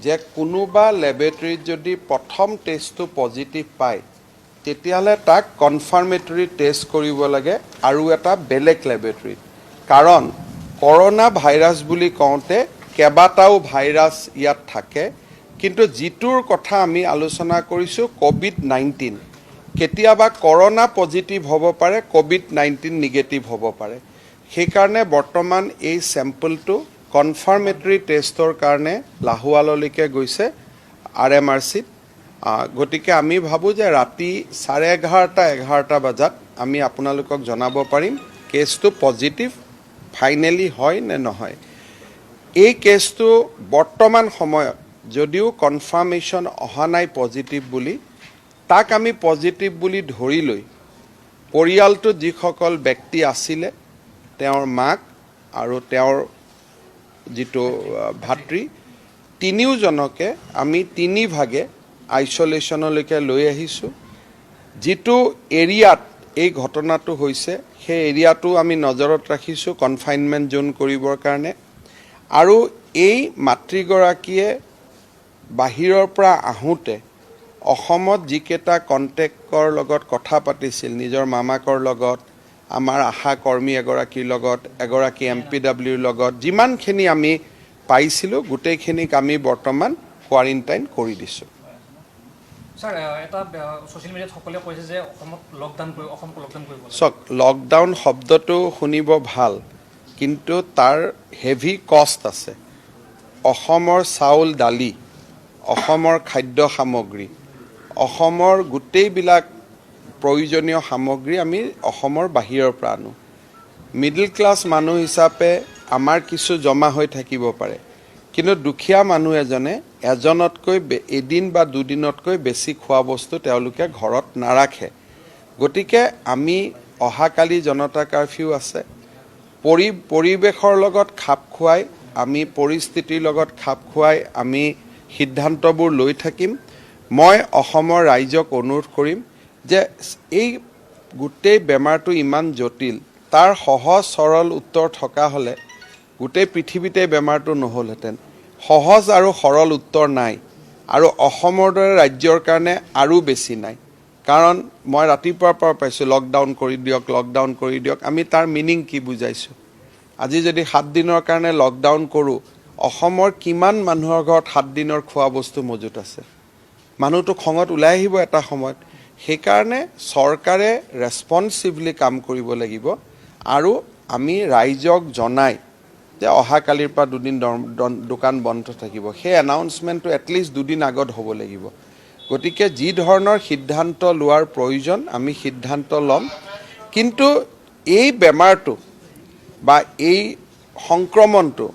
যে কোনোবা লেবৰেটৰীত যদি প্ৰথম টেষ্টটো পজিটিভ পায় তেতিয়াহ'লে তাক কনফাৰ্মেটৰী টেষ্ট কৰিব লাগে আৰু এটা বেলেগ লেবৰেটৰীত কাৰণ কৰোনা ভাইৰাছ বুলি কওঁতে কেইবাটাও ভাইৰাছ ইয়াত থাকে কিন্তু যিটোৰ কথা আমি আলোচনা কৰিছোঁ কোভিড-19 কেতিয়াবা কৰোনা পজিটিভ হ'ব পাৰে কোভিড-19 নিগেটিভ হ'ব পাৰে সেইকাৰণে বৰ্তমান এই চেম্পলটো কনফাৰ্মেটৰী টেষ্টৰ কাৰণে লাহোৱাললৈকে গৈছে RMRCত গতিকে আমি ভাবোঁ যে ৰাতি 11:30 বজাত আমি আপোনালোকক জনাব পাৰিম কেছটো পজিটিভ ফাইনেলি হয় নে নহয় এই কেছটো বৰ্তমান সময়ত যদিও কনফাৰ্মেশ্যন অহা নাই পজিটিভ বুলি তাক আমি পজিটিভ বুলি ধৰি লৈ পৰিয়ালটোত যিসকল ব্যক্তি আছিলে তেওঁৰ মাক আৰু তেওঁৰ যিটো ভাতৃ তিনিওজনকে আমি তিনি ভাগে আইচোলেশ্যনলৈকে লৈ আহিছোঁ যিটো এৰিয়াত এই ঘটনাটো হৈছে সেই এৰিয়াটো আমি নজৰত ৰাখিছোঁ কনফাইনমেণ্ট জোন কৰিবৰ কাৰণে আৰু এই মাতৃগৰাকীয়ে বাহিৰৰ পৰা আহোঁতে অসমত যিকেইটা কণ্টেক্টৰ লগত কথা পাতিছিল নিজৰ মামাকৰ লগত আমাৰ আশা কৰ্মী এগৰাকীৰ লগত এগৰাকী MPWৰ লগত যিমানখিনি আমি পাইছিলোঁ গোটেইখিনিক আমি বৰ্তমান কোৱাৰেণ্টাইন কৰি দিছোঁ স্যাৰ এটা সোশ্যাল মিডিয়াত সকলে কৈছে যে অসমত লকডাউন কৰিব চক লকডাউন শব্দটো শুনিব ভাল কিন্তু তাৰ হেভি কষ্ট আছে অসমৰ চাউল দালি অসমৰ খাদ্য সামগ্ৰী অসমৰ গোটেইবিলাক প্ৰয়োজনীয় সামগ্ৰী আমি অসমৰ বাহিৰৰ পৰা আনো মিডল ক্লাছ মানুহ হিচাপে আমাৰ কিছু জমা হৈ থাকিব পাৰে কিন্তু দুখীয়া মানুহ এজনতকৈ এদিন বা দুদিনতকৈ বেছি খোৱা বস্তু তেওঁলোকে ঘৰত নাৰাখে গতিকে আমি অহাকালি জনতা কাৰফিউ আছে পৰিৱেশৰ লগত খাপ খুৱাই আমি পৰিস্থিতিৰ লগত খাপ খুৱাই আমি সিদ্ধান্তবোৰ লৈ থাকিম মই অসমৰ ৰাইজক অনুৰোধ কৰিম যে এই গোটেই বেমাৰটো ইমান জটিল তাৰ সহজ সৰল উত্তৰ থকা হ'লে গোটেই পৃথিৱীতে বেমাৰটো নহ'লহেঁতেন সহজ আৰু সৰল উত্তৰ নাই আৰু অসমৰ দৰে ৰাজ্যৰ কাৰণে আৰু বেছি নাই কাৰণ মই ৰাতিপুৱাৰ পৰা পাইছোঁ লকডাউন কৰি দিয়ক আমি তাৰ মিনিং কি বুজাইছোঁ আজি যদি 7 দিনৰ কাৰণে লকডাউন কৰোঁ অসমৰ কিমান মানুহৰ ঘৰত 7 দিনৰ খোৱা বস্তু মজুত আছে মানুহটো খঙত ওলাই আহিব এটা সময়ত সেইকাৰণে চৰকাৰে ৰেছপন্সিভলি কাম কৰিব লাগিব আৰু আমি ৰাইজক জনাই যে অহাকালিৰ পৰা দুদিন দোকান বন্ধ থাকিব সেই এনাউন্সমেণ্টটো এটলিষ্ট দুদিন আগত হ'ব লাগিব গতিকে যি ধৰণৰ সিদ্ধান্ত লোৱাৰ প্ৰয়োজন আমি সিদ্ধান্ত ল'ম কিন্তু এই বেমাৰটো বা এই সংক্ৰমণটো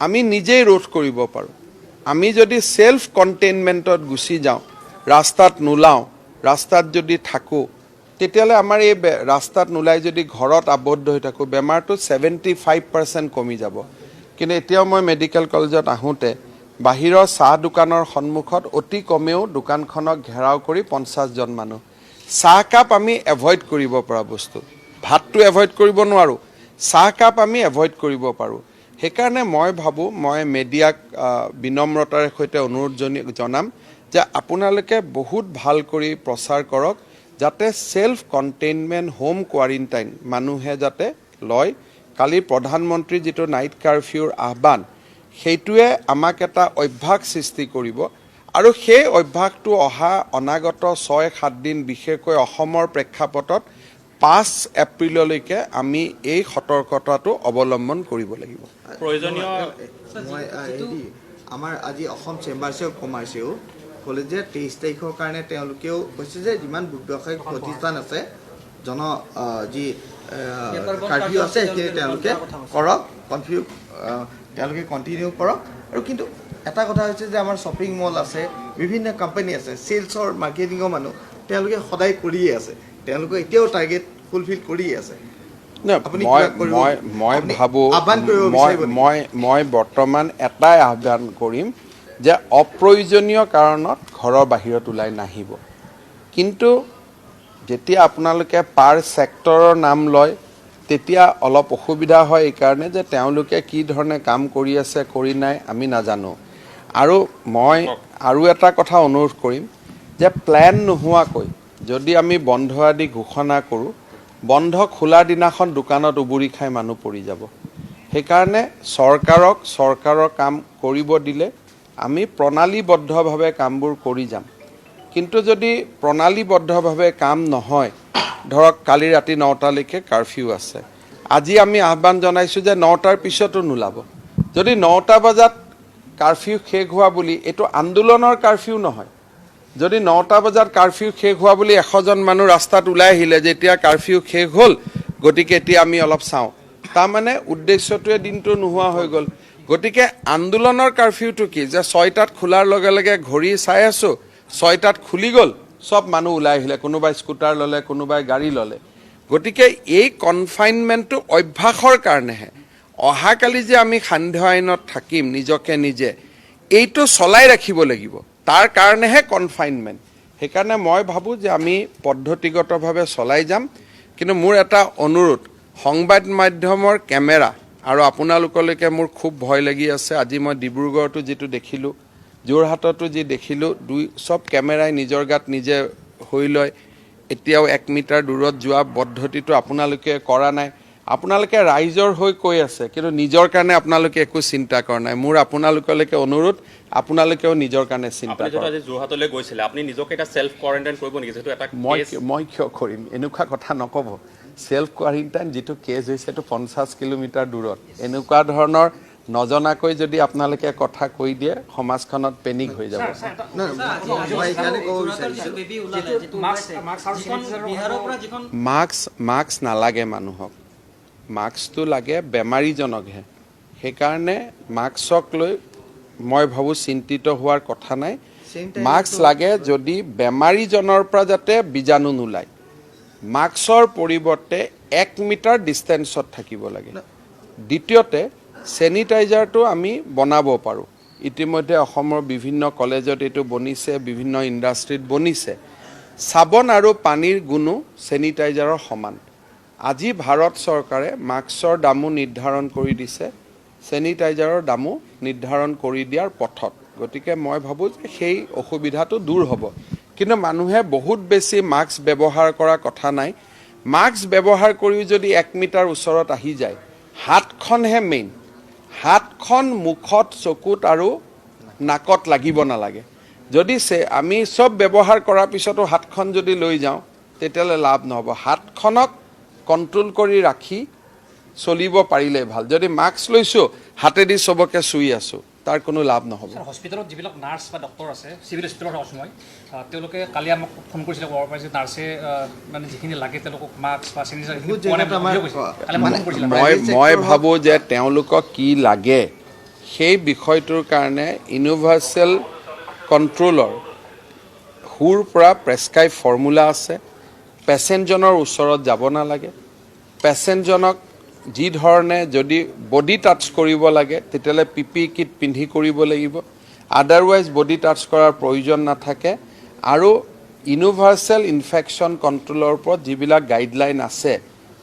আমি নিজেই ৰোধ কৰিব পাৰোঁ আমি যদি সেলফ কণ্টেইনমেণ্টত গুচি যাওঁ ৰাস্তাত নোলাওঁ ৰাস্তাত যদি থাকোঁ তেতিয়াহ'লে আমাৰ এই ৰাস্তাত নোলাই যদি ঘৰত আবদ্ধ হৈ থাকোঁ বেমাৰটো 75% কমি যাব কিন্তু এতিয়াও মই মেডিকেল কলেজত আহোঁতে বাহিৰৰ চাহ দোকানৰ সন্মুখত অতি কমেও দোকানখনক ঘেৰাও কৰি 50 জন মানুহ চাহকাপ আমি এভইড কৰিব পৰা বস্তু ভাতটো এভইড কৰিব নোৱাৰোঁ চাহকাপ আমি এভইড কৰিব পাৰোঁ সেইকাৰণে মই ভাবোঁ মই মিডিয়াক বিনম্ৰতাৰে সৈতে অনুৰোধ জনাম যে আপোনালোকে বহুত ভাল কৰি প্ৰচাৰ কৰক যাতে সেলফ কণ্টেইনমেণ্ট হোম কোৱাৰেণ্টাইন মানুহে যাতে লয় কালি প্ৰধানমন্ত্ৰী যিটো নাইট কাৰফিউৰ আহ্বান সেইটোৱে আমাক এটা অভ্যাস সৃষ্টি কৰিব আৰু সেই অভ্যাসটো অনাগত 6-7 দিন বিশেষকৈ অসমৰ প্ৰেক্ষাপটত 5 এপ্ৰিললৈকে আমি এই সতৰ্কতাটো অৱলম্বন কৰিব লাগিব প্ৰয়োজনীয় আমাৰ আজি অসম চেম্বাৰ্ছ অফ কমাৰ্চেও ক'লে যে 23 তাৰিখৰ কাৰণে তেওঁলোকেও কৈছে যে যিমান ব্যৱসায়িক প্ৰতিষ্ঠান আছে যি কাৰ্ফিউ আছে সেইখিনি তেওঁলোকে কৰক তেওঁলোকে কণ্টিনিউ কৰক আৰু কিন্তু এটা কথা হৈছে যে আমাৰ শ্বপিং মল আছে বিভিন্ন কোম্পানী আছে সেলছৰ মাৰ্কেটিঙৰ মানুহ তেওঁলোকে সদায় কৰিয়ে আছে তেওঁলোকে এতিয়াও টাৰ্গেট ফুলফিল কৰিয়ে আছে মই ভাবোঁ মই বৰ্তমান এটাই আহ্বান কৰিম যে অপ্ৰয়োজনীয় কাৰণত ঘৰৰ বাহিৰত ওলাই নাহিব কিন্তু যেতিয়া আপোনালোকে পাৰ সেক্টৰৰ নাম লয় তেতিয়া অলপ অসুবিধা হয় এই কাৰণে যে তেওঁলোকে কি ধৰণে কাম কৰি আছে কৰি নাই আমি নাজানো আৰু মই আৰু এটা কথা অনুৰোধ কৰিম যে প্লেন নোহোৱাকৈ যদি আমি বন্ধ আদি ঘোষণা কৰোঁ, বন্ধ খোলা দিনাখন দোকানত উবুৰি খাই মানুহ পৰি যাব। সেইকাৰণে চৰকাৰৰ কাম কৰিব দিলে আমি প্ৰণালীবদ্ধভাৱে কামবোৰ কৰি যাম। কিন্তু যদি প্ৰণালীবদ্ধভাৱে কাম নহয়, ধৰক কালি ৰাতি 9টালৈকে কাৰফিউ আছে, আজি আমি আহ্বান জনাইছোঁ যে 9টাৰ পিছতো নোলাব। যদি 9টা বজাত কাৰফিউ শেষ হোৱা বুলি, এইটো আন্দোলনৰ কাৰফিউ নহয়, যদি 9টা বজাত কাৰফিউ শেষ হোৱা বুলি 100জন মানুহ ৰাস্তাত ওলাই আহিলে যে এতিয়া কাৰফিউ শেষ হ'ল, গতিকে এতিয়া আমি অলপ চাওঁ, তাৰমানে উদ্দেশ্যটোৱে দিনটো নোহোৱা হৈ গ'ল। গতিকে আন্দোলনৰ কাৰফিউটো কি যে 6টাত খোলাৰ লগে লগে ঘড়ী চাই আছোঁ, 6টাত খুলি গ'ল, চব মানুহ ওলাই আহিলে, কোনোবাই স্কুটাৰ ল'লে, কোনোবাই গাড়ী ল'লে। গতিকে এই কনফাইনমেণ্টটো অভ্যাসৰ কাৰণেহে। অহাকালি যে আমি সান্ধ্য আইনত থাকিম নিজকে নিজে, এইটো চলাই ৰাখিব লাগিব, তাৰ কাৰণেহে কনফাইনমেণ্ট। সেইকাৰণে মই ভাবোঁ যে আমি পদ্ধতিগতভাৱে চলাই যাম। কিন্তু মোৰ এটা অনুৰোধ, সংবাদ মাধ্যমৰ কেমেৰা আৰু আপোনালোকলৈকে মোৰ খুব ভয় লাগি আছে। আজি মই ডিব্ৰুগড়তো যিটো দেখিলোঁ, যোৰহাটতো যি দেখিলোঁ, চব কেমেৰাই নিজৰ গাত নিজে হৈ লয়। এতিয়াও 1 মিটাৰ দূৰত যোৱা পদ্ধতিটো আপোনালোকে কৰা নাই। আপোনালোকে ৰাইজৰ হৈ কৈ আছে, কিন্তু নিজৰ কাৰণে আপোনালোকে একো চিন্তা কৰা নাই। মোৰ আপোনালোকলৈকে অনুৰোধ, আপোনালোকেও নিজৰ কাৰণে চিন্তা কৰক। আজি যোৰহাটলৈ গৈছিলে, আপুনি নিজকে এটা সেলফ কোৱাৰেণ্টাইন কৰিব নেকি? যেহেতু এটা মই কিয় কৰিম, এনেকুৱা কথা নক'ব। সেলফ কোৱাৰেণ্টাইন যিটো কেছ হৈছে এইটো 50 কিলোমিটাৰ দূৰত। এনেকুৱা ধৰণৰ নজনাকৈ যদি আপোনালোকে কথা কৈ দিয়ে, সমাজখনত পেনিক হৈ যাব। মাস্ক নালাগে মানুহক, মাস্কটো লাগে বেমাৰীজনকহে। সেইকাৰণে মাস্কক লৈ মই ভাবোঁ চিন্তিত হোৱাৰ কথা নাই। মাস্ক লাগে যদি বেমাৰীজনৰ পৰা যাতে বীজাণু নোলায়। মাস্কৰ পৰিৱৰ্তে 1 মিটাৰ ডিষ্টেঞ্চত থাকিব লাগে। দ্বিতীয়তে চেনিটাইজাৰটো আমি বনাব পাৰোঁ। ইতিমধ্যে অসমৰ বিভিন্ন কলেজত এইটো বনিছে, বিভিন্ন ইণ্ডাষ্ট্ৰীত বনিছে। চাবোন আৰু পানীৰ গুণো চেনিটাইজাৰৰ সমান। আজি ভাৰত চৰকাৰে মাস্কৰ দামো নিৰ্ধাৰণ কৰি দিছে, চেনিটাইজাৰৰ দামো নিৰ্ধাৰণ কৰি দিয়াৰ পথত। গতিকে মই ভাবোঁ যে সেই অসুবিধাটো দূৰ হ'ব। কিন্তু মানুহে বহুত বেছি মাস্ক ব্যৱহাৰ কৰা কথা নাই। মাস্ক ব্যৱহাৰ কৰিও যদি 1 মিটাৰ ওচৰত আহি যায়, হাতখনহে মেইন। হাতখন মুখত, চকুত আৰু নাকত লাগিব নালাগে। যদি আমি চব ব্যৱহাৰ কৰাৰ পিছতো হাতখন যদি লৈ যাওঁ, তেতিয়াহ'লে লাভ নহ'ব। হাতখনক কণ্ট্ৰল কৰি ৰাখি চলিব পাৰিলেই ভাল। যদি মাস্ক লৈছোঁ, হাতেদি চবকে চুই আছোঁ, তাৰ কোনো লাভ নহ'ব। হস্পিটেলত যিবিলাক নাৰ্ছ বা ডক্টৰ আছে, চিভিল হস্পিটেলত আছোঁ মই, তেওঁলোকে কালি আমাক ফোন কৰিছিলে, ক'ব পাৰিছে নাৰ্ছে মানে যিখিনি লাগে তেওঁলোকক মাস্ক বা চেনিটাইজাৰ মই ভাবোঁ যে তেওঁলোকক কি লাগে সেই বিষয়টোৰ কাৰণে ইউনিভাৰ্চেল কণ্ট্ৰলৰ সুৰ পৰা প্ৰেছক্ৰাইব ফৰ্মুলা আছে। পেচেণ্টজনৰ ওচৰত যাব নালাগে। পেচেণ্টজনক যি ধৰণে যদি বডি টাচ কৰিব লাগে, তেতিয়াহ'লে PPE কিট পিন্ধি কৰিব লাগিব। আদাৰৱাইজ বডি টাচ কৰাৰ প্ৰয়োজন নাথাকে। আৰু ইউনিভাৰ্চেল ইনফেকশ্যন কণ্ট্ৰলৰ ওপৰত যিবিলাক গাইডলাইন আছে,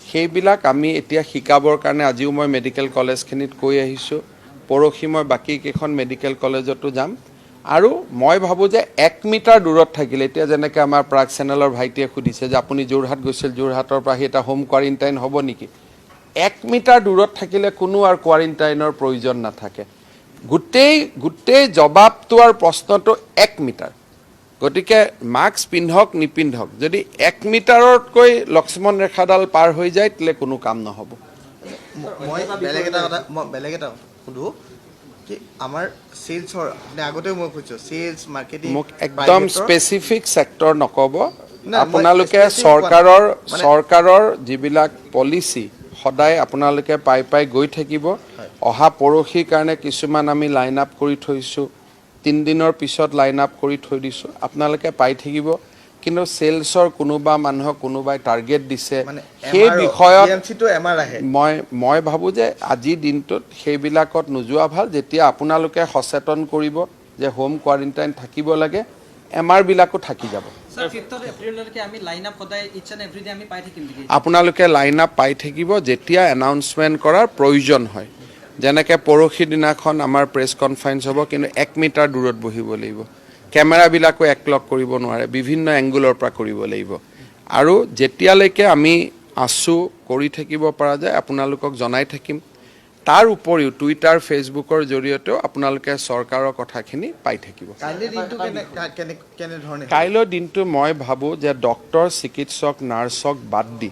সেইবিলাক আমি এতিয়া শিকাবৰ কাৰণে আজিও মই মেডিকেল কলেজখিনিত কৈ আহিছোঁ। পৰহি মই বাকী কেইখন মেডিকেল কলেজতো যাম। আৰু মই ভাবোঁ যে 1 মিটাৰ দূৰত থাকিলে, এতিয়া যেনেকৈ আমাৰ প্ৰাগ চেনেলৰ ভাইটিয়ে সুধিছে যে আপুনি যোৰহাট গৈছিল, যোৰহাটৰ পৰা আহি এটা হোম কোৱাৰেণ্টাইন হ'ব নেকি? 1 মিটাৰ দূৰত থাকিলে কোনো আৰু কোৱাৰেণ্টাইনৰ প্ৰয়োজন নাথাকে। গোটেই জবাবটো আৰু প্ৰশ্নটো 1 মিটাৰ। গতিকে মাস্ক পিন্ধক নিপিন্ধক, যদি 1 মিটাৰতকৈ লক্ষ্মণ ৰেখাডাল পাৰ হৈ যায়, তেতিয়াহ'লে কোনো কাম নহ'ব। মই বেলেগ এটা কথা সুধোঁ কি আমাৰ চেলছৰ আগতেও মই কৈছোঁ, চেলছ মাৰ্কেটিং মোক একদম স্পেচিফিক ছেক্টৰ নক'ব। আপোনালোকে চৰকাৰৰ যিবিলাক পলিচি সদায় আপোনালোকে পাই গৈ থাকিব। অহা পৰহিৰ কাৰণে কিছুমান আমি লাইন আপ কৰি থৈছোঁ, 3 দিনৰ পিছত লাইন আপ কৰি থৈ দিছোঁ, আপোনালোকে পাই থাকিব। কিন্তু চেলছৰ কোনোবা মানুহক কোনোবাই টাৰ্গেট দিছে, সেই বিষয়ত মই ভাবোঁ যে আজিৰ দিনটোত সেইবিলাকত নোযোৱা ভাল। যেতিয়া আপোনালোকে সচেতন কৰিব যে হোম কোৱাৰেণ্টাইন থাকিব লাগে, MR-বিলাকো থাকি যাব। আপোনালোকে লাইন আপ পাই থাকিব যেতিয়া এনাউন্সমেণ্ট কৰাৰ প্ৰয়োজন হয়। যেনেকৈ পৰহি দিনাখন আমাৰ প্ৰেছ কনফাৰেন্স হ'ব, কিন্তু 1 মিটাৰ দূৰত বহিব লাগিব। কেমেৰাবিলাকো একলগ কৰিব নোৱাৰে, বিভিন্ন এংগুলৰ পৰা কৰিব লাগিব। আৰু যেতিয়ালৈকে আমি আছোঁ, কৰি থাকিব পৰা যায়, আপোনালোকক জনাই থাকিম। তাৰ উপৰিও টুইটাৰ, ফেচবুকৰ জৰিয়তেও আপোনালোকে চৰকাৰৰ কথাখিনি পাই থাকিব। কাইলৈৰ দিনটো মই ভাবোঁ যে ডক্তৰ, চিকিৎসক, নাৰ্ছক বাদ দি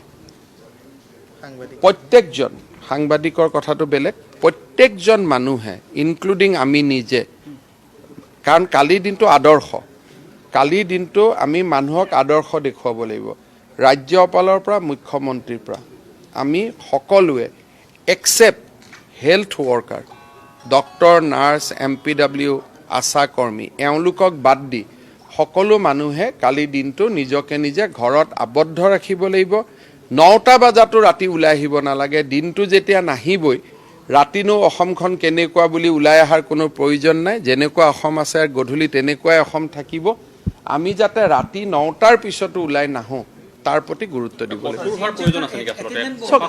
প্ৰত্যেকজন সাংবাদিকৰ কথাটো বেলেগ, প্ৰত্যেকজন মানুহে ইনক্লুডিং আমি নিজে, কাৰণ কালিৰ দিনটো আদৰ্শ, কালিৰ দিনটো আমি মানুহক আদৰ্শ দেখুৱাব লাগিব। ৰাজ্যপালৰ পৰা মুখ্যমন্ত্ৰীৰ পৰা আমি সকলোৱে except health worker, doctor, nurse, MPW, আশা কৰ্মী, এওঁলোকক বাদ দি সকলো মানুহে কালি দিনটো নিজকে নিজে ঘৰত আবদ্ধ ৰাখিব লাগিব। 9টা বজাতো ৰাতি ওলাই আহিব নালাগে। দিনটো যেতিয়া নাহিবই, ৰাতিনো অসমখন কেনেকুৱা বুলি ওলাই অহাৰ কোনো প্ৰয়োজন নাই। যেনেকুৱা অসম আছে গধূলি তেনেকুৱাই অসম থাকিব। আমি যাতে ৰাতি 9টাৰ পিছতো ওলাই নাহোঁ তাৰ প্ৰতি গুৰুত্ব দিব লাগিব। চাওক,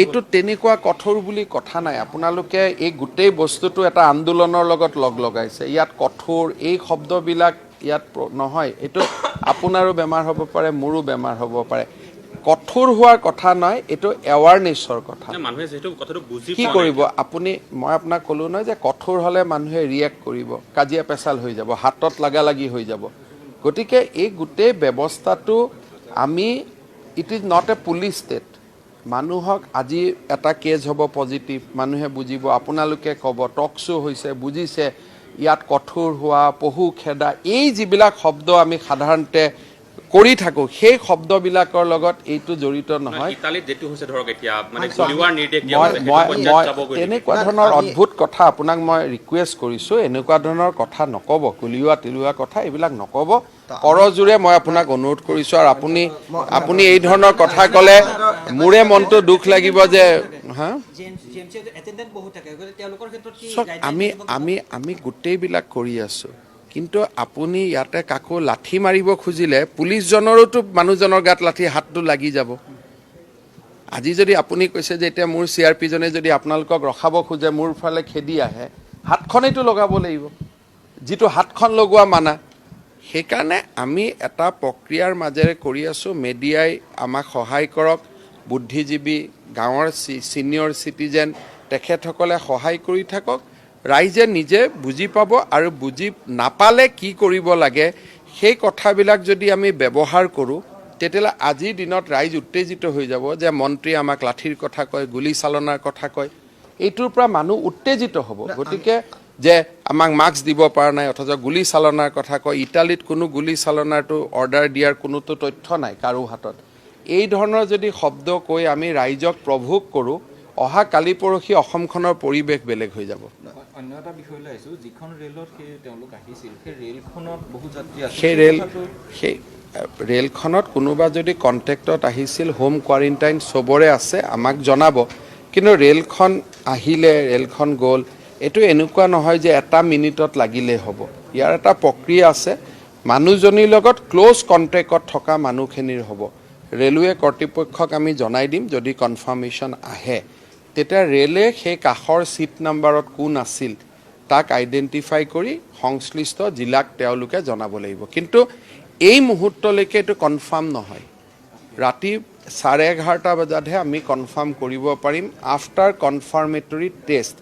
এইটোত তেনেকুৱা কঠোৰ বুলি কথা নাই। আপোনালোকে এই গোটেই বস্তুটো এটা আন্দোলনৰ লগত লগ লগাইছে। ইয়াত কঠোৰ এই শব্দবিলাক ইয়াত নহয়। এইটো আপোনাৰো বেমাৰ হ'ব পাৰে, মোৰো বেমাৰ হ'ব পাৰে। কঠোৰ হোৱাৰ কথা নহয়, এইটো এৱাৰনেছৰ কথা। কি কৰিব আপুনি? মই আপোনাক ক'লো নহয় যে কঠোৰ হ'লে মানুহে ৰিয়েক্ট কৰিব, কাজিয়া পেচাল হৈ যাব, হাতত লাগালাগি হৈ যাব। গতিকে এই গোটেই ব্যৱস্থাটো আমি, it is not a police state. মানুহক আজি এটা কেছ হ'ব পজিটিভ, মানুহে বুজিব, আপোনালোকে ক'ব টক শ্ব' হৈছে, বুজিছে, ইয়াত কঠোৰ হোৱা, পহু খেদা, এই যিবিলাক শব্দ আমি সাধাৰণতে কৰি থাকোঁ, সেই শব্দবিলাকৰ লগত এইটো জড়িত নহয়। তেনেকুৱা ধৰণৰ অদ্ভুত কথা আপোনাক মই ৰিকুৱেষ্ট কৰিছোঁ, এনেকুৱা ধৰণৰ কথা নক'ব। গুলিওৱা তিলোৱা কথা এইবিলাক নক'ব। কৰজোৰে মই আপোনাক অনুৰোধ কৰিছোঁ। আৰু আপুনি এই ধৰণৰ কথা ক'লে মোৰে মনটো দুখ লাগিব যে আমি গোটেইবিলাক কৰি আছোঁ, কিন্তু আপুনি ইয়াতে কাকো লাঠি মাৰিব খুজিলে পুলিচজনৰোতো মানুহজনৰ গাত লাঠি হাতটো লাগি যাব। আজি যদি আপুনি কৈছে যে এতিয়া মোৰ CRP-জনে যদি আপোনালোকক ৰখাব খোজে, মোৰ ফালে খেদি আহে, হাতখনেইতো লগাব লাগিব, যিটো হাতখন লগোৱা মানা। সেইকাৰণে আমি এটা প্ৰক্ৰিয়াৰ মাজেৰে কৰি আছোঁ। মিডিয়াই আমাক সহায় কৰক, বুদ্ধিজীৱী, গাঁৱৰ ছিনিয়ৰ চিটিজেন তেখেতসকলে সহায় কৰি থাকক। ৰাইজে নিজে বুজি পাব, আৰু বুজি নাপালে কি কৰিব লাগে সেই কথাবিলাক যদি আমি ব্যৱহাৰ কৰোঁ, তেতিয়াহ'লে আজিৰ দিনত ৰাইজ উত্তেজিত হৈ যাব যে মন্ত্ৰী আমাক লাঠিৰ কথা কয়, গুলী চালনাৰ কথা কয়। এইটোৰ পৰা মানুহ উত্তেজিত হ'ব। গতিকে যে আমাক মাস্ক দিব পৰা নাই অথচ গুলী চালনাৰ কথা কয়। ইটালীত কোনো গুলী চালনাৰটো অৰ্ডাৰ দিয়াৰ কোনোতো তথ্য নাই কাৰো হাতত। এই ধৰণৰ যদি শব্দ কৈ আমি ৰাইজক প্ৰভোগ কৰোঁ, অহা কালি পৰহি অসমখনৰ পৰিৱেশ বেলেগ হৈ যাব। অন্য এটা বিষয়লৈ আহিছোঁ, যিখন ৰেলত তেওঁলোক আহিছিল, সেই ৰেলখনত বহু যাত্ৰী আছে। সেই ৰেলখনত কোনোবা যদি কণ্টেক্টত আহিছিল, হোম কোৱাৰেণ্টাইন চবৰে আছে, আমাক জনাব। কিন্তু ৰেলখন আহিলে, ৰেলখন গ'ল, এইটো এনেকুৱা নহয় যে এটা মিনিটত লাগিলেই হ'ব। ইয়াৰ এটা প্ৰক্ৰিয়া আছে। মানুহজনীৰ লগত ক্ল'জ কণ্টেক্টত থকা মানুহখিনিৰ হ'ব। ৰেলৱে কৰ্তৃপক্ষক আমি জনাই দিম যদি কনফাৰ্মেশ্যন আহে। তেতিয়া ৰেলে সেই কাষৰ ছিট নাম্বাৰত কোন আছিল তাক আইডেণ্টিফাই কৰি সংশ্লিষ্ট জিলাক তেওঁলোকে জনাব লাগিব। কিন্তু এই মুহূৰ্তলৈকে এইটো কনফাৰ্ম নহয়। ৰাতি 11:30 বজাতহে আমি কনফাৰ্ম কৰিব পাৰিম আফটাৰ কনফাৰ্মেটৰী টেষ্ট।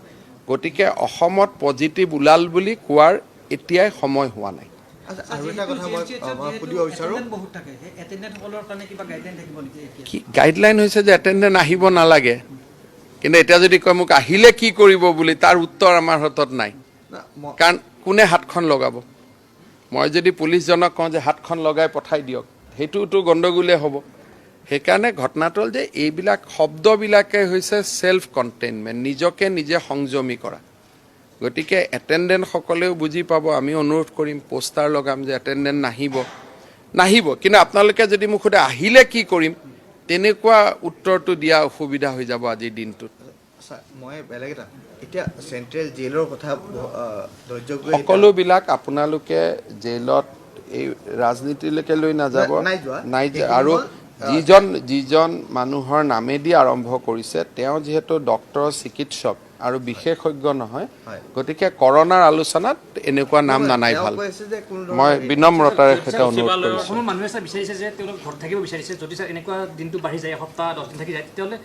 গতিকে অসমত পজিটিভ ওলাল বুলি কোৱাৰ এতিয়াই সময় হোৱা নাই। কি গাইডলাইন হৈছে যে এটেণ্ডেণ্ট আহিব নালাগে, কিন্তু এতিয়া যদি কয় মোক আহিলে কি কৰিব বুলি, তাৰ উত্তৰ আমাৰ হাতত নাই। কাৰণ কোনে হাতখন লগাব? মই যদি পুলিচজনক কওঁ যে হাতখন লগাই পঠাই দিয়ক, সেইটোতো গণ্ডগোলে হ'ব। সেইকাৰণে ঘটনাটো হ'ল যে এইবিলাক শব্দবিলাকে হৈছে ছেল্ফ কণ্টেইনমেণ্ট, নিজকে নিজে সংযমী কৰা। গতিকে এটেণ্ডেণ্টসকলেও বুজি পাব। আমি অনুৰোধ কৰিম, পোষ্টাৰ লগাম যে এটেণ্ডেণ্ট নাহিব, কিন্তু আপোনালোকে যদি মোক সোধে আহিলে কি কৰিম, তেনেকুৱা উত্তৰটো দিয়া অসুবিধা হৈ যাব আজিৰ দিনটোত। মই বেলেগ এটা এতিয়া চেণ্ট্ৰেল জেইলৰ কথা সকলোবিলাক আপোনালোকে জেইলত এই ৰাজনীতিলৈকে লৈ নাযাব, নাই। আৰু যিজন মানুহৰ নামেদি আৰম্ভ কৰিছে, তেওঁ যিহেতু ডক্তৰ, চিকিৎসক, আৰু বিশেষজ্ঞ নহয় হয়। গতিকে কৰোনাৰ আলোচনাত এনেকুৱা নাম নানাই তেওঁ ভাল কৈছে যে কোনো মই ধৰণৰ বিনম্ৰতাৰে সৈতে অনুৰোধ সচিবালয়ৰ কৰিছোঁ অসমৰ মানুহে স্যাৰ বিচাৰিছে যে তেওঁলোক ঘৰত থাকিব বিচাৰিছে যদি স্যাৰ এনেকুৱা দিনটো বাঢ়ি যায় এসপ্তাহ 10 দিন থাকি যায় তেতিয়াহ'লে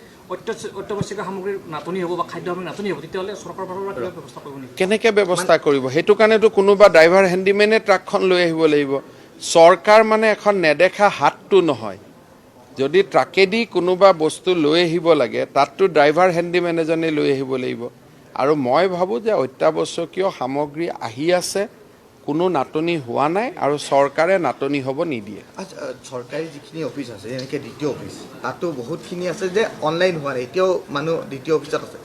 অত্যাৱশ্যকীয় সামগ্ৰীৰ নাটনি হ'ব বা খাদ্য সামগ্ৰীৰ নাটনি হ'ব তেতিয়াহ'লে চৰকাৰৰ ফালৰ পৰা কিবা ব্যৱস্থা কৰিব নেকি কেনেকৈ ব্যৱস্থা কৰিব সেইটো কাৰণেতো কোনোবা ড্ৰাইভাৰ হেণ্ডিমেনে ট্ৰাকখন লৈ আহিব লাগিব চৰকাৰ মানে এখন নেদেখা হাতটো নহয় যদি ট্ৰাকেদি কোনোবা বস্তু লৈ আহিব লাগে তাততো ড্ৰাইভাৰ হেণ্ডিমেন এজনে লৈ আহিব লাগিব আৰু মই ভাবোঁ যে অত্যাৱশ্যকীয় সামগ্ৰী আহি আছে কোনো নাটনি হোৱা নাই আৰু চৰকাৰে নাটনি হ'ব নিদিয়ে আচ্ছা চৰকাৰী যিখিনি অফিচ আছে যেনেকৈ দ্বিতীয় অফিচ তাতো বহুতখিনি আছে যে অনলাইন হোৱা নাই এতিয়াও মানুহ দ্বিতীয় অফিচত আছে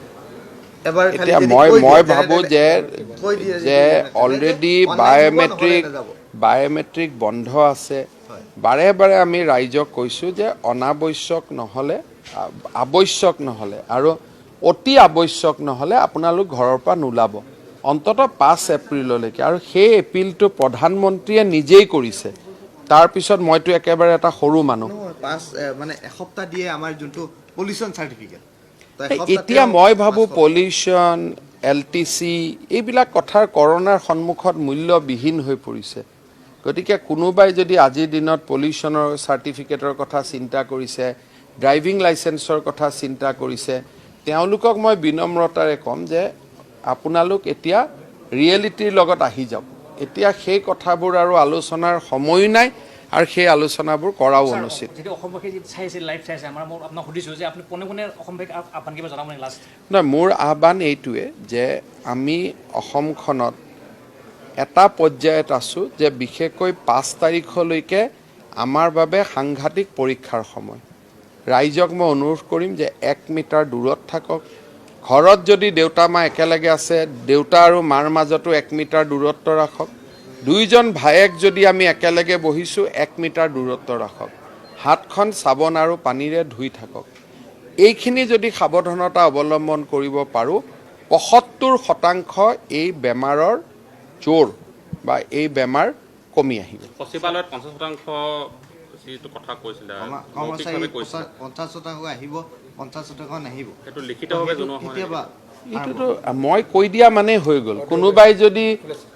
এবাৰ খালি এতিয়া যদি মই কৈ মই দিয়ে, ভাবোঁ যেনে- যে কৈ দিয়ে যে যেনে- অলৰেডি online হ'ব, নহ'লে নাযাব। বায়'মেট্ৰিক বন্ধ আছে হয়। বাৰে বাৰে আমি ৰাইজক কৈছোঁ যে অনাৱশ্যক নহ'লে আৱশ্যক নহ'লে আৰু অতি আৱশ্যক নহ'লে আপোনালোক ঘৰৰ পৰা নোলাব অন্ততঃ 5 এপ্ৰিললৈকে আৰু সেই এপিলটো প্ৰধানমন্ত্ৰীয়ে নিজেই কৰিছে তাৰপিছত মইতো একেবাৰে এটা সৰু মানুহ নহয়, মানে এসপ্তাহ দিয়ে আমাৰ যোনটো পলিউশ্যন চাৰ্টিফিকেট এতিয়া মই ভাবোঁ পলিউশ্যন LTC এইবিলাক কথাৰ কৰোনাৰ সন্মুখত মূল্যবিহীন হৈ পৰিছে গতিকে কোনোবাই যদি আজিৰ দিনত পলিউশ্যনৰ চাৰ্টিফিকেটৰ কথা চিন্তা কৰিছে ড্ৰাইভিং লাইচেন্সৰ কথা চিন্তা কৰিছে তেওঁলোকক মই বিনম্ৰতাৰে ক'ম যে আপোনালোক এতিয়া ৰিয়েলিটিৰ লগত আহি যাওক এতিয়া সেই কথাবোৰ আৰু আলোচনাৰ সময় নাই আৰু সেই আলোচনাবোৰ কৰাও অনুচিত যেতিয়া অসমবাসী চাই আছে লাইভ চাই আছে মই আপোনাক সুধিছোঁ যে আপুনি কোনে কোনে অসমবাসীক আহ্বান কিবা জনাব নেকি লাষ্ট নহয় মোৰ আহ্বান এইটোৱে যে আমি অসমখনত এটা পৰ্যায়ত আছোঁ যে বিশেষকৈ 5 তাৰিখলৈকে আমাৰ বাবে সাংঘাতিক পৰীক্ষাৰ সময় ৰাইজক মই অনুৰোধ কৰিম যে 1 মিটাৰ দূৰত থাকক ঘৰত যদি দেউতা মা একেলগে আছে দেউতা আৰু মাৰ মাজতো 1 মিটাৰ দূৰত্ব ৰাখক দুইজন ভায়েক যদি আমি একেলগে বহিছোঁ 1 মিটাৰ দূৰত্ব ৰাখক হাতখন চাবোন আৰু পানীৰে ধুই থাকক এইখিনি যদি সাৱধানতা অৱলম্বন কৰিব পাৰোঁ 75% এই বেমাৰৰ জোৰ বা এই বেমাৰ কমি আহিব সচিবালয়ত 50% যিটো কথা কৈছিলে কৰ্মচাৰী মৌখিকভাৱে কৈছিলে 50% আহিব 50% নাহিব সেইটো লিখিতভাৱে জনোৱা হোৱা নাই কেতিয়াবা এইটোতো মই কৈ দিয়া মানে হৈ গ'ল কোনোবাই যদি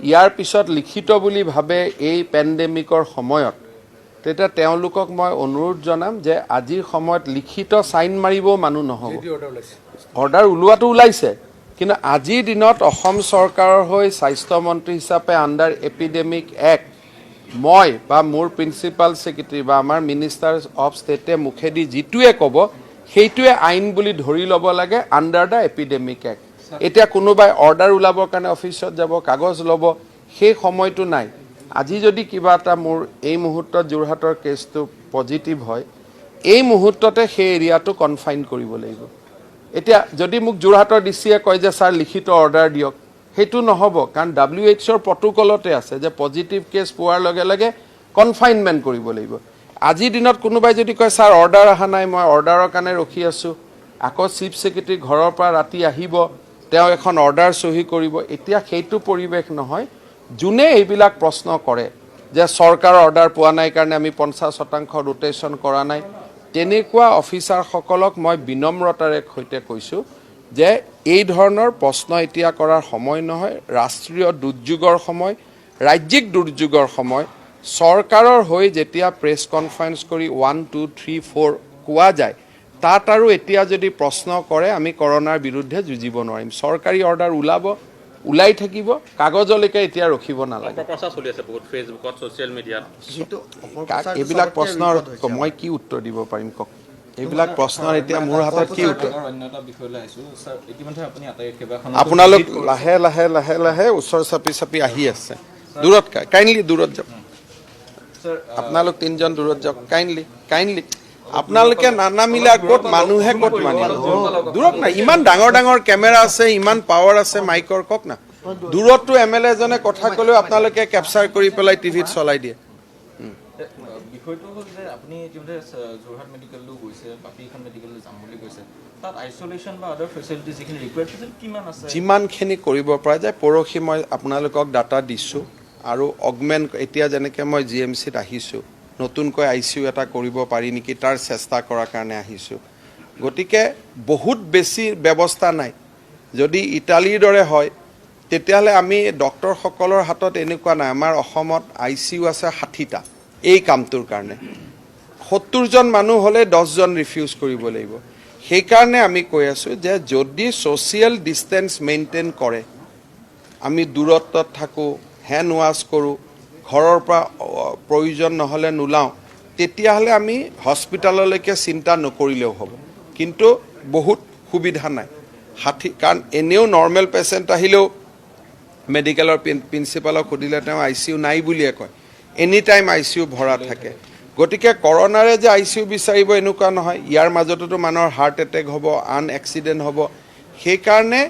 ইয়াৰ পিছত লিখিত বুলি ভাবে এই পেণ্ডেমিকৰ সময়ত তেতিয়া তেওঁলোকক মই অনুৰোধ জনাম যে আজিৰ সময়ত লিখিত চাইন মাৰিবও মানুহ নহ'ব অৰ্ডাৰ ওলোৱাটো ওলাইছে কিন্তু আজিৰ দিনত অসম চৰকাৰৰ হৈ স্বাস্থ্যমন্ত্ৰী হিচাপে আণ্ডাৰ এপিডেমিক এক্ট মই বা মোৰ প্ৰিন্সিপাল ছেক্ৰেটাৰী বা আমাৰ মিনিষ্টাৰ অফ ষ্টেটে মুখেদি যিটোৱে ক'ব সেইটোৱে আইন বুলি ধৰি ল'ব লাগে আণ্ডাৰ দ্য এপিডেমিক এক্ট এতিয়া কোনোবাই অৰ্ডাৰ ওলাবৰ কাৰণে অফিচত যাব কাগজ ল'ব সেই সময়টো নাই আজি যদি কিবা এটা মোৰ এই মুহূৰ্তত যোৰহাটৰ কেছটো পজিটিভ হয় এই মুহূৰ্ততে সেই এৰিয়াটো কনফাইন কৰিব লাগিব এতিয়া যদি মোক যোৰহাটৰ ডিচিয়ে কয় যে ছাৰ লিখিত অৰ্ডাৰ দিয়ক সেইটো নহ'ব কাৰণ WHOৰ প্ৰট'কলতে আছে যে পজিটিভ কেছ পোৱাৰ লগে লগে কনফাইনমেণ্ট কৰিব লাগিব আজিৰ দিনত কোনোবাই যদি কয় ছাৰ অৰ্ডাৰ অহা নাই মই অৰ্ডাৰৰ কাৰণে ৰখি আছোঁ আকৌ চিফ ছেক্ৰেটাৰী ঘৰৰ পৰা ৰাতি আহিব তেওঁ এখন অৰ্ডাৰ চহী কৰিব এতিয়া সেইটো পৰিৱেশ নহয় যোনে এইবিলাক প্ৰশ্ন কৰে যে চৰকাৰৰ অৰ্ডাৰ পোৱা নাই কাৰণে আমি 50% ৰোটেশ্যন কৰা নাই তেনেকুৱা অফিচাৰসকলক মই বিনম্ৰতাৰে সৈতে কৈছোঁ যে এই ধৰণৰ প্ৰশ্ন এতিয়া কৰাৰ সময় নহয় ৰাষ্ট্ৰীয় দুৰ্যোগৰ সময় ৰাজ্যিক দুৰ্যোগৰ সময় চৰকাৰৰ হৈ যেতিয়া প্ৰেছ কনফাৰেন্স কৰি 1 2 3 4 কোৱা যায় তাত আৰু এতিয়া যদি প্ৰশ্ন কৰে আমি কৰোনাৰ বিৰুদ্ধে যুঁজিব নোৱাৰিম চৰকাৰী অৰ্ডাৰ ওলাই থাকিব কাগজলৈকে এতিয়া ৰখিব নালাগে অপপ্ৰচাৰ চলি আছে বহুত ফেচবুকত ছ'চিয়েল মিডিয়াত যিটো অপপ্ৰচাৰটো এইবিলাক চবতকৈ প্ৰশ্নৰ বিপদ হৈছে মই কি উত্তৰ দিব পাৰিম কওক এইবিলাক প্ৰশ্নৰ এতিয়া মোৰ হাতত কি উত্তৰ অন্য এটা বিষয়লৈ আহিছোঁ ছাৰ ইতিমধ্যে আপুনি কেইবাখন আপোনালোক লাহে লাহে লাহে লাহে ওচৰ চাপি আহি আছে দূৰত কাইণ্ডলি দূৰত যাওক ছাৰ আপোনালোক 3জন দূৰত যাওক কাইণ্ডলি আপোনালোকে নানামিলে ক'ত মানুহে ক'ত মানিব দূৰত নাই ইমান ডাঙৰ ডাঙৰ কেমেৰা আছে ইমান পাৱাৰ আছে মাইকৰ কওক না দূৰততো MLA এজনে কথা ক'লেও আপোনালোকে কেপচাৰ কৰি পেলাই টিভিত চলাই দিয়ে বিষয়টো হ'ল যে আপুনি ইতিমধ্যে যোৰহাট মেডিকেললৈ গৈছে বাকীখন মেডিকেললৈ যাম বুলি কৈছে তাত আইচলেশ্যন বা আদাৰ ফেচিলিটি যিখিনি ৰিকুৱাৰ্ড কিমান আছে যিমানখিনি কৰিব পৰা যায় পৰহি মই আপোনালোকক ডাটা দিছোঁ আৰু অগমেণ্ট এতিয়া যেনেকৈ মই GMCত আহিছোঁ নতুনকৈ ICU এটা কৰিব পাৰি নেকি তাৰ চেষ্টা কৰাৰ কাৰণে আহিছোঁ গতিকে বহুত বেছি ব্যৱস্থা নাই যদি ইটালীৰ দৰে হয় তেতিয়াহ'লে আমি ডক্টৰসকলৰ হাতত এনেকুৱা নাই। আমাৰ অসমত ICU আছে 60টা এই কামটোৰ কাৰণে। 70জন মানুহ হ'লে 10জন ৰিফিউজ কৰিব লাগিব। সেইকাৰণে আমি কৈ আছোঁ যে যদি ছ'চিয়েল ডিষ্টেঞ্চ মেইনটেইন কৰে, আমি দূৰত্বত থাকোঁ, হেণ্ড ৱাছ কৰোঁ, ঘৰৰ পৰা প্ৰয়োজন নহ'লে নোলাওঁ, তেতিয়াহ'লে আমি হস্পিটেললৈকে চিন্তা নকৰিলেও হ'ব। কিন্তু বহুত সুবিধা নাই। কাৰণ এনেও নৰ্মেল পেচেণ্ট আহিলেও মেডিকেলৰ প্ৰিন্সিপালক সুধিলে তেওঁ ICU নাই বুলিয়ে কয়। এনি টাইম ICU ভৰা থাকে। গতিকে কৰোণাৰে যে ICU বিচাৰিব এনেকুৱা নহয়। ইয়াৰ মাজতো মানুহৰ হাৰ্ট এটেক হ'ব, আন এক্সিডেণ্ট হ'ব। সেইকাৰণে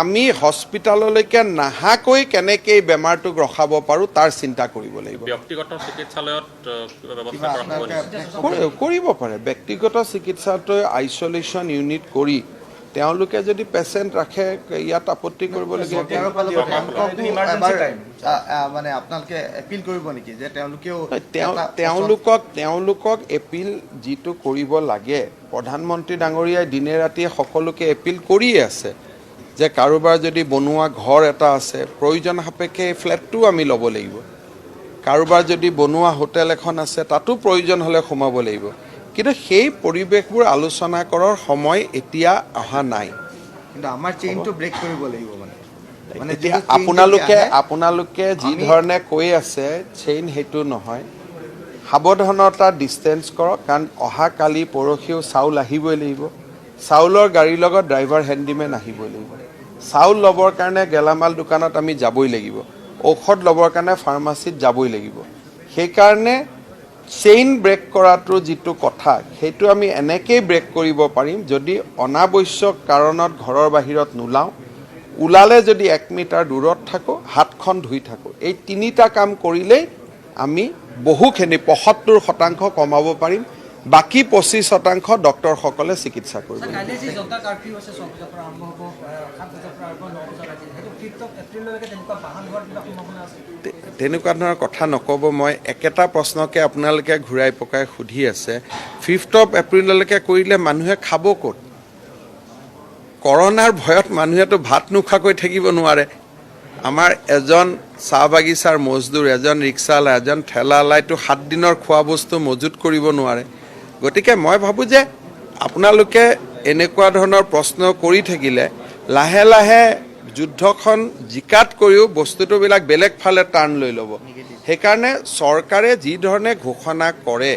আমি হস্পিটেললৈকে নাহাকৈ কেনেকৈ এই বেমাৰটোক ৰখাব পাৰোঁ তাৰ চিন্তা কৰিব লাগিব। ব্যক্তিগত চিকিৎসালয়ত ব্যৱস্থা কৰা হ'ব নেকি? কৰিব পাৰে। ব্যক্তিগত চিকিৎসালয়ত আইচলেশ্যন ইউনিট কৰি তেওঁলোকে যদি পেচেণ্ট ৰাখে, ইয়াত আপত্তি কৰিবলগীয়া মানে আপোনালোকে এপিল কৰিব নেকি যে তেওঁলোকক এপিল যিটো কৰিব লাগে, প্ৰধানমন্ত্ৰী ডাঙৰীয়াই দিনে ৰাতিয়ে সকলোকে এপিল কৰিয়ে আছে যে কাৰোবাৰ যদি বনোৱা ঘৰ এটা আছে, প্ৰয়োজন সাপেক্ষে এই ফ্লেটটো আমি ল'ব লাগিব। কাৰোবাৰ যদি বনোৱা হোটেল এখন আছে, তাতো প্ৰয়োজন হ'লে সোমাব লাগিব। কিন্তু সেই পৰিৱেশবোৰ আলোচনা কৰাৰ সময় এতিয়া অহা নাই। কিন্তু আমাৰ চেইনটো ব্ৰেক কৰিব লাগিব মানে এতিয়া আপোনালোকে যি ধৰণে কৈ আছে চেইন সেইটো নহয়। সাৱধানতা ডিষ্টেঞ্চ কৰক, কাৰণ অহা কালি পৰহিও চাউল আহিবই লাগিব। চাউলৰ গাড়ীৰ লগত ড্ৰাইভাৰ হেণ্ডিমেন আহিবই লাগিব। চাউল ল'বৰ কাৰণে গেলামাল দোকানত আমি যাবই লাগিব। ঔষধ ল'বৰ কাৰণে ফাৰ্মাচীত যাবই লাগিব। সেইকাৰণে চেইন ব্ৰেক কৰাটো যিটো কথা, সেইটো আমি এনেকেই ব্ৰেক কৰিব পাৰিম যদি অনাৱশ্যক কাৰণত ঘৰৰ বাহিৰত নোলাওঁ, ওলালে যদি 1 মিটাৰ দূৰত থাকোঁ, হাতখন ধুই থাকোঁ। এই 3টা কাম কৰিলেই আমি বহুখিনি 75% কমাব পাৰিম। বাকী 25% ডক্টৰসকলে চিকিৎসা কৰিব। তেনেকুৱা ধৰণৰ কথা নক'ব। মই একেটা প্ৰশ্নকে আপোনালোকে ঘূৰাই পকাই সুধি আছে। 5 এপ্ৰিললৈকে কৰিলে মানুহে খাব ক'ত? কৰোণাৰ ভয়ত মানুহেতো ভাত নোখোৱাকৈ থাকিব নোৱাৰে। আমাৰ এজন চাহ বাগিচাৰ মজদুৰ, এজন ৰিক্সাৱালা, এজন ঠেলাৱালাইতো 7 দিনৰ খোৱা বস্তু মজুত কৰিব নোৱাৰে। গতিকে মই ভাবোঁ যে আপোনালোকে এনেকুৱা ধৰণৰ প্ৰশ্ন কৰি থাকিলে লাহে লাহে যুদ্ধখন জিকাত কৰিও বস্তুটোবিলাক বেলেগ ফালে টাৰ্ণ লৈ ল'ব। সেইকাৰণে চৰকাৰে যি ধৰণে ঘোষণা কৰে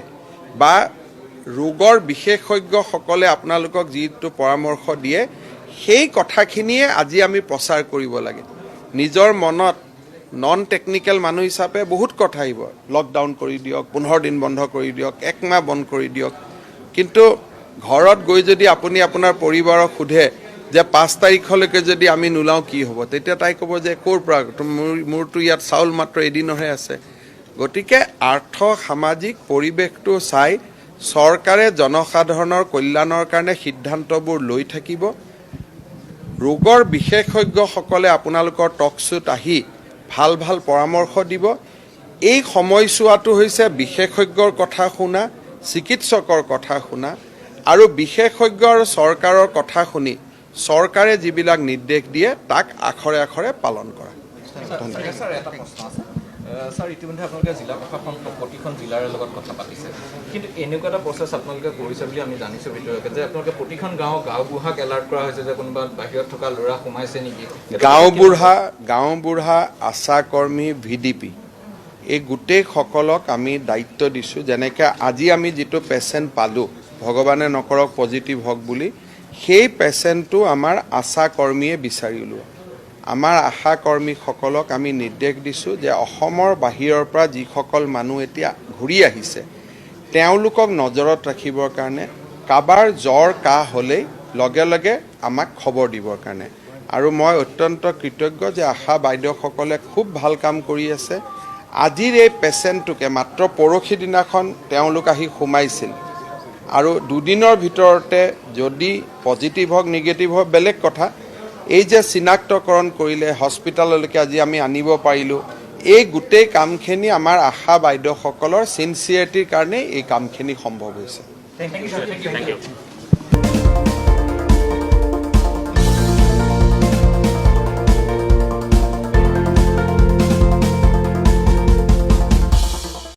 বা ৰোগৰ বিশেষজ্ঞসকলে আপোনালোকক যিটো পৰামৰ্শ দিয়ে, সেই কথাখিনিয়ে আজি আমি প্ৰচাৰ কৰিব লাগে। নিজৰ মনত নন টেকনিকেল মানুহ হিচাপে বহুত কথা আহিব। লকডাউন কৰি দিয়ক, 15 দিন বন্ধ কৰি দিয়ক, 1 মাহ বন্ধ কৰি দিয়ক। কিন্তু ঘৰত গৈ যদি আপুনি আপোনাৰ পৰিবাৰক সোধে যে 5 তাৰিখলৈকে যদি আমি নোলাওঁ কি হ'ব, তেতিয়া তাই ক'ব যে ক'ৰ পৰা, মোৰতো ইয়াত চাউল মাত্ৰ এদিনৰহে আছে। গতিকে আৰ্থ সামাজিক পৰিৱেশটো চাই চৰকাৰে জনসাধাৰণৰ কল্যাণৰ কাৰণে সিদ্ধান্তবোৰ লৈ থাকিব। ৰোগৰ বিশেষজ্ঞসকলে আপোনালোকৰ টকশ্বুত আহি ভাল ভাল পৰামৰ্শ দিব। এই সময়ছোৱাটো হৈছে বিশেষজ্ঞৰ কথা শুনা, চিকিৎসকৰ কথা শুনা আৰু বিশেষজ্ঞ আৰু চৰকাৰৰ কথা শুনি চৰকাৰে যিবিলাক নিৰ্দেশ দিয়ে তাক আখৰে আখৰে পালন কৰা। স্যাৰ, এটা প্ৰশ্ন আছে। স্যাৰ, ইতিমধ্যে আপোনালোকে জিলা প্ৰশাসন প্ৰতিখন জিলাৰ লগত কথা পাতিছে, কিন্তু এনেকুৱা এটা প্ৰচেছ আপোনালোকে কৰিছে বুলি আমি জানিছোঁ ভিতৰতে যে আপোনালোকে প্ৰতিখন গাঁওবুঢ়াক এলাৰ্ট কৰা হৈছে যে কোনোবা বাহিৰত থকা ল'ৰা সোমাইছে নেকি। গাঁওবুঢ়া, আশাকৰ্মী, VDP এই গোটেইসকলক আমি দায়িত্ব দিছোঁ। যেনেকৈ আজি আমি যিটো পেচেণ্ট পালোঁ, ভগৱানে নকৰক পজিটিভ হওক বুলি, সেই পেচেণ্টটো আমাৰ আশাকৰ্মীয়ে বিচাৰি উলিওৱা। আমাৰ আশাকৰ্মীসকলক আমি নিৰ্দেশ দিছোঁ যে অসমৰ বাহিৰৰ পৰা যিসকল মানুহ এতিয়া ঘূৰি আহিছে তেওঁলোকক নজৰত ৰাখিবৰ কাৰণে, কাৰোবাৰ জ্বৰ কাহ হ'লেই লগে লগে আমাক খবৰ দিবৰ কাৰণে। আৰু মই অত্যন্ত কৃতজ্ঞ যে আশা বাইদেউসকলে খুব ভাল কাম কৰি আছে। আজিৰ এই পেচেণ্টটোকে মাত্ৰ পৰহি দিনাখন তেওঁলোক আহি সোমাইছিল আৰু 2 দিনৰ ভিতৰতে যদি পজিটিভ হওক নিগেটিভ হওক বেলেগ কথা, এই যে চিনাক্তকৰণ কৰিলে হস্পিটেললৈকে আজি আমি আনিব পাৰিলোঁ, এই গোটেই কামখিনি আমাৰ আশা বাইদেউসকলৰ চিনচিয়াৰিটিৰ কাৰণে এই কামখিনি সম্ভৱ হৈছে। Thank you.